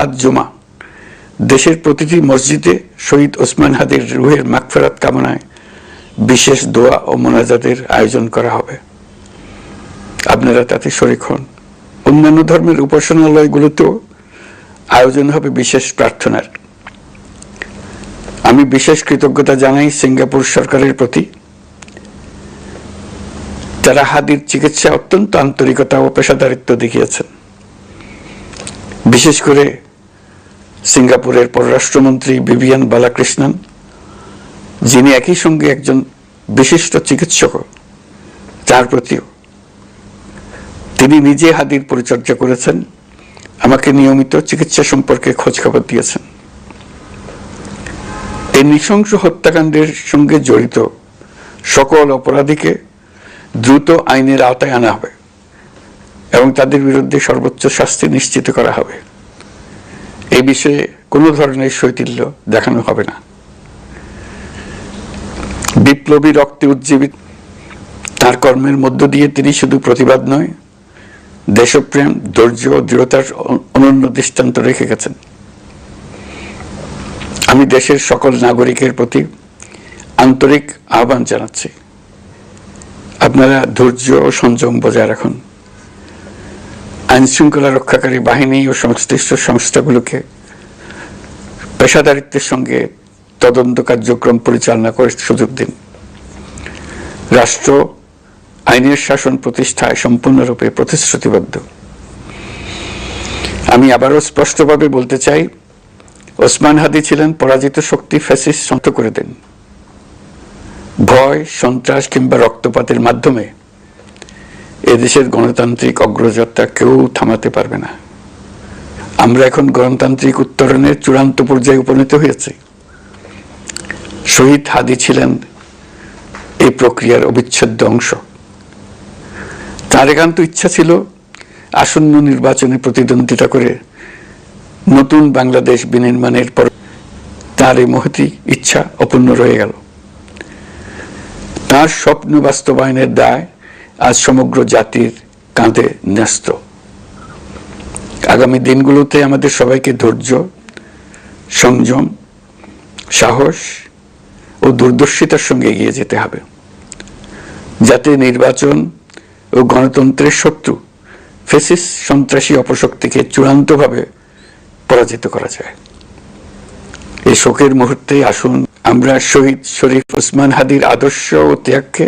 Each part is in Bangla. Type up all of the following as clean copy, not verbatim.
আজ জুমা দেশের প্রতিটি মসজিদে শহীদ ওসমান হাদির রুহের মাগফিরাত কামনায় বিশেষ দোয়া ও মোনাজাতের আয়োজন করা হবে। আপনারা তাতে শরীক হন। অন্যান্য ধর্মের উপাসনালয়গুলোতেও আয়োজন হবে বিশেষ প্রার্থনার। আমি বিশেষ কৃতজ্ঞতা জানাই সিঙ্গাপুর সরকারের প্রতি। তারা হাদির চিকিৎসা অত্যন্ত আন্তরিকতা ও পেশাদারিত্ব দেখিয়েছেন। বিশেষ করে সিঙ্গাপুরের পররাষ্ট্রমন্ত্রী ভিভিয়ান বালাকৃষ্ণন, যিনি একই সঙ্গে একজন বিশিষ্ট চিকিৎসক, তার প্রতিও তিনি নিজে হাদির পরিচর্যা করেছেন, আমাকে নিয়মিত চিকিৎসা সম্পর্কে খোঁজ খবর দিয়েছেন। এই নৃশংস হত্যাকাণ্ডের সঙ্গে জড়িত সকল অপরাধীকে দ্রুত আইনের আওতায় আনা হবে এবং তাদের বিরুদ্ধে সর্বোচ্চ শাস্তি নিশ্চিত করা হবে। এই বিষয়ে কোনো ধরনের শৈথিল্য দেখানো হবে না। বিপ্লবী রক্তে উজ্জীবিত তার কর্মের মধ্য দিয়ে তিনি শুধু প্রতিবাদ নয়, দেশপ্রেম, ধৈর্য ও দৃঢ়তার অনন্য দৃষ্টান্ত রেখে গেছেন। আমি দেশের সকল নাগরিকের প্রতি আন্তরিক আহ্বান জানাচ্ছি, আপনারা ধৈর্য ও সংযম বজায় রাখুন। আইন শৃঙ্খলা রক্ষাকারী বাহিনী ও সংশ্লিষ্ট সংস্থাগুলোকে পেশাদারিত্বের সঙ্গে তদন্ত কার্যক্রম পরিচালনা করে সুযোগ দিন। রাষ্ট্র আইনের শাসন প্রতিষ্ঠায় সম্পূর্ণরূপে প্রতিশ্রুতিবদ্ধ। আমি আবারও স্পষ্টভাবে বলতে চাই, ওসমান হাদি ছিলেন পরাজিত শক্তি। ফ্যাসিস্ট শান্ত করে দেন। ভয়, সন্ত্রাস কিংবা রক্তপাতের মাধ্যমে এদেশের গণতান্ত্রিক অগ্রযাত্রা কেউ থামাতে পারবে না। আমরা এখন গণতান্ত্রিক উত্তরণের চূড়ান্ত পর্যায়ে উপনীত হয়েছি। শহীদ হাদি ছিলেন এই প্রক্রিয়ার অবিচ্ছেদ্য অংশ। তার একান্ত ইচ্ছা ছিল আসন্ন নির্বাচনে প্রতিদ্বন্দ্বিতা করে নতুন বাংলাদেশ বিনির্মাণের পর তার এই মহতী ইচ্ছা অপূর্ণ রয়ে গেল। তার স্বপ্ন বাস্তবায়নের দায় আজ সমগ্র জাতির কাঁধে ন্যস্ত। আগামী দিনগুলোতে আমাদের সবাইকে ধৈর্য, সংযম, সাহস ও দূরদর্শিতার সঙ্গে এগিয়ে যেতে হবে, যাতে নির্বাচন ও গণতন্ত্রের শত্রু ফ্যাসিস্ট সন্ত্রাসী অপশক্তিকে চূড়ান্তভাবে পরাজিত করা যায়। এই শোকের মুহূর্তে আসুন আমরা শহীদ শরীফ ওসমান হাদির আদর্শ ও ত্যাগকে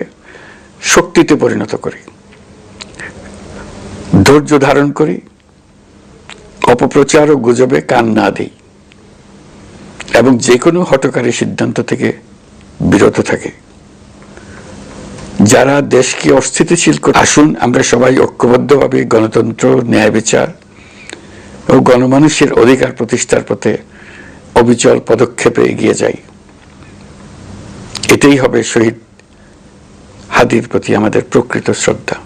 শক্তিতে পরিণত করি, ধৈর্য ধারণ করি, অপপ্রচার ও গুজবে কান না দিই এবং যে কোনো হঠকারী সিদ্ধান্ত থেকে বিরত থাকে, যারা দেশকে অস্থিতিশীল করে। আসুন আমরা সবাই ঐক্যবদ্ধভাবে গণতন্ত্র, ন্যায় বিচার ও গণমানুষের অধিকার প্রতিষ্ঠার পথে অবিচল পদক্ষেপে এগিয়ে যাই। এটাই হবে শহীদ হাদির প্রতি আমাদের প্রকৃত শ্রদ্ধা।